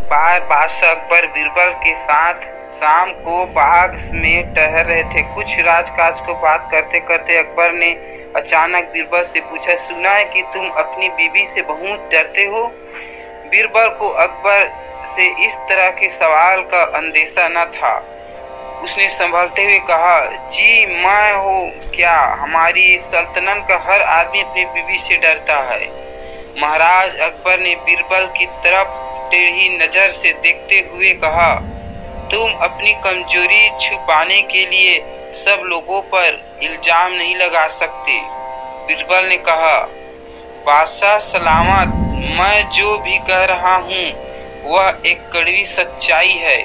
बार बादशाह अकबर बीरबल के साथ शाम को बाग में टहल रहे थे। कुछ राजकाज को बात करते करते अकबर ने अचानक बीरबल से पूछा, सुना है कि तुम अपनी बीवी से बहुत डरते हो। बीरबल को अकबर से इस तरह के सवाल का अंदेशा न था। उसने संभलते हुए कहा, जी मैं हो क्या, हमारी सल्तनत का हर आदमी अपनी बीवी से डरता है। महाराज अकबर ने बीरबल की तरफ टेढ़ी नजर से देखते हुए कहा, तुम अपनी कमजोरी छुपाने के लिए सब लोगों पर इल्जाम नहीं लगा सकते। बीरबल ने कहा, बादशाह सलामत, मैं जो भी कह रहा हूँ वह एक कड़वी सच्चाई है।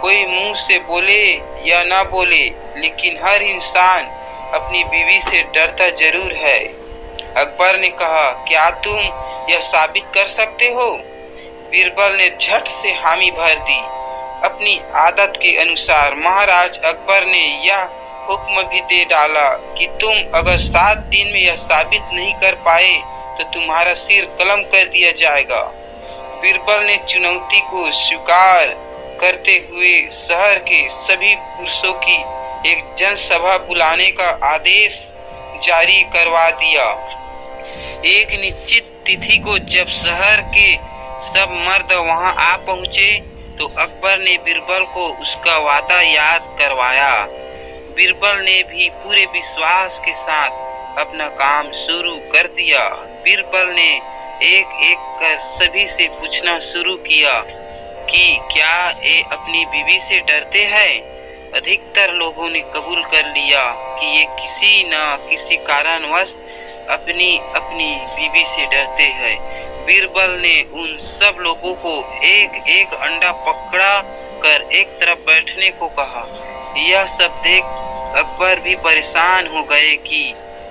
कोई मुंह से बोले या ना बोले, लेकिन हर इंसान अपनी बीवी से डरता जरूर है। अकबर ने कहा, क्या तुम यह साबित कर सकते हो? बीरबल ने झट से हामी भर दी। अपनी आदत के अनुसार महाराज अकबर ने यह हुक्म भी दे डाला कि तुम अगर 7 दिन में यह साबित नहीं कर पाए तो तुम्हारा सिर कलम कर दिया जाएगा। बीरबल ने चुनौती को स्वीकार करते हुए शहर के सभी पुरुषों की एक जनसभा बुलाने का आदेश जारी करवा दिया। एक निश्चित तिथि को जब शहर के सब मर्द वहां आ पहुंचे तो अकबर ने बीरबल को उसका वादा याद करवाया। बीरबल ने भी पूरे विश्वास के साथ अपना काम शुरू कर दिया। बीरबल ने एक एक कर सभी से पूछना शुरू किया कि क्या ये अपनी बीवी से डरते हैं। अधिकतर लोगों ने कबूल कर लिया कि ये किसी न किसी कारणवश अपनी अपनी बीवी से डरते हैं। बीरबल ने उन सब लोगों को एक एक अंडा पकड़ा कर एक तरफ बैठने को कहा। यह सब देख अकबर भी परेशान हो गए कि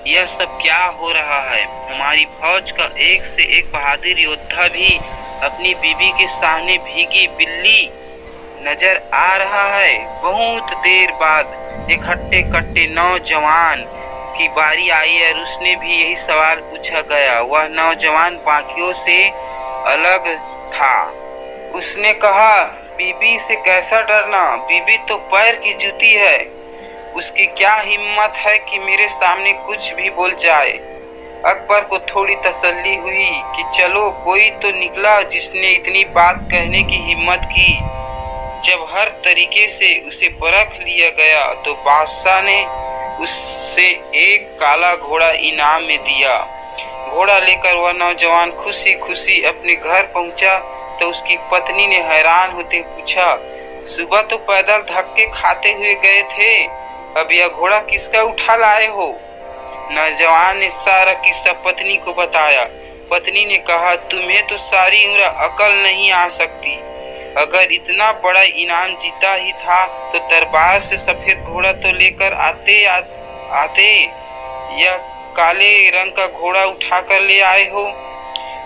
यह सब क्या हो रहा है। हमारी फौज का एक से एक बहादुर योद्धा भी अपनी बीवी के सामने भीगी बिल्ली नजर आ रहा है। बहुत देर बाद एक हट्टे कट्टे नौजवान की बारी आई और उसने भी यही सवाल पूछा गया। वह नौजवान बाकियों से अलग था। उसने कहा, बीबी से कैसा डरना, बीबी तो पैर की जूती है। उसकी क्या हिम्मत है कि मेरे सामने कुछ भी बोल जाए। अकबर को थोड़ी तसल्ली हुई कि चलो कोई तो निकला जिसने इतनी बात कहने की हिम्मत की। जब हर तरीके से उसे परख लिया गया तो बादशाह ने उससे एक काला घोड़ा इनाम में दिया। घोड़ा लेकर वह नौजवान खुशी खुशी अपने घर पहुंचा तो उसकी पत्नी ने हैरान होते पूछा, सुबह तो पैदल धक्के खाते हुए गए थे, अब यह घोड़ा किसका उठा लाए हो? नौजवान ने सारा किस्सा पत्नी को बताया। पत्नी ने कहा, तुम्हें तो सारी उम्र अकल नहीं आ सकती। अगर इतना बड़ा इनाम जीता ही था तो दरबार से सफेद घोड़ा तो लेकर आते या काले रंग का घोड़ा उठा कर ले आए हो।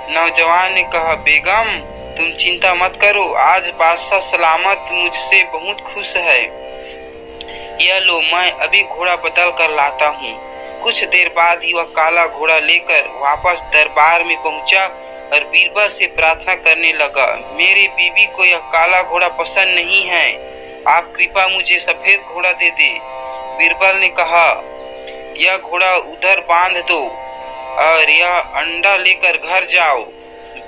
नौजवान ने कहा, बेगम तुम चिंता मत करो, आज बादशाह सलामत मुझसे बहुत खुश है। यह लो, मैं अभी घोड़ा बदल कर लाता हूँ। कुछ देर बाद ही वह काला घोड़ा लेकर वापस दरबार में पहुंचा और बीरबल से प्रार्थना करने लगा, मेरी बीवी को यह काला घोड़ा पसंद नहीं है, आप कृपा मुझे सफेद घोड़ा दे दे। बीरबल ने कहा, यह घोड़ा उधर बांध दो और यह अंडा लेकर घर जाओ।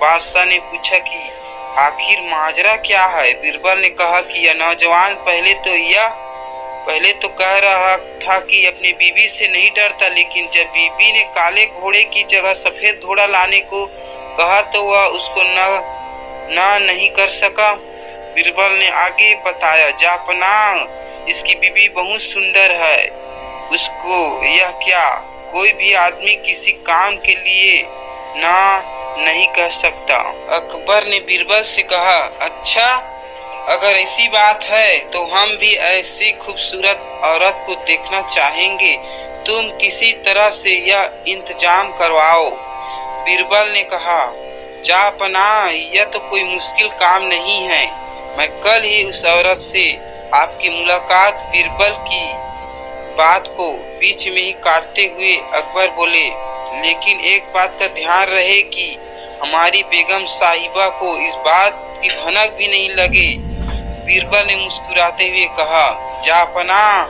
बादशाह ने पूछा कि आखिर माजरा क्या है। बीरबल ने कहा कि यह नौजवान पहले तो कह रहा था कि अपनी बीवी से नहीं डरता, लेकिन जब बीवी ने काले घोड़े की जगह सफेद घोड़ा लाने को कहा तो वह उसको ना नहीं कर सका। बीरबल ने आगे बताया, जापना इसकी बीवी बहुत सुंदर है, उसको यह क्या कोई भी आदमी किसी काम के लिए ना नहीं कह सकता। अकबर ने बीरबल से कहा, अच्छा अगर ऐसी बात है तो हम भी ऐसी खूबसूरत औरत को देखना चाहेंगे, तुम किसी तरह से यह इंतजाम करवाओ। बीरबल ने कहा, जापना यह तो कोई मुश्किल काम नहीं है, मैं कल ही उस औरत से आपकी मुलाकात। बीरबल की बात को बीच में ही काटते हुए अकबर बोले, लेकिन एक बात का ध्यान रहे कि हमारी बेगम साहिबा को इस बात की भनक भी नहीं लगे। बीरबल ने मुस्कुराते हुए कहा, जापना,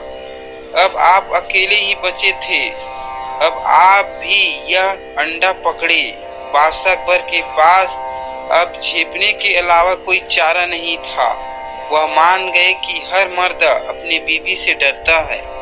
अब आप अकेले ही बचे थे। अब आप भी यह अंडा पकड़े। बादशाह अकबर के पास अब छिपने के अलावा कोई चारा नहीं था। वह मान गए कि हर मर्द अपनी बीवी से डरता है।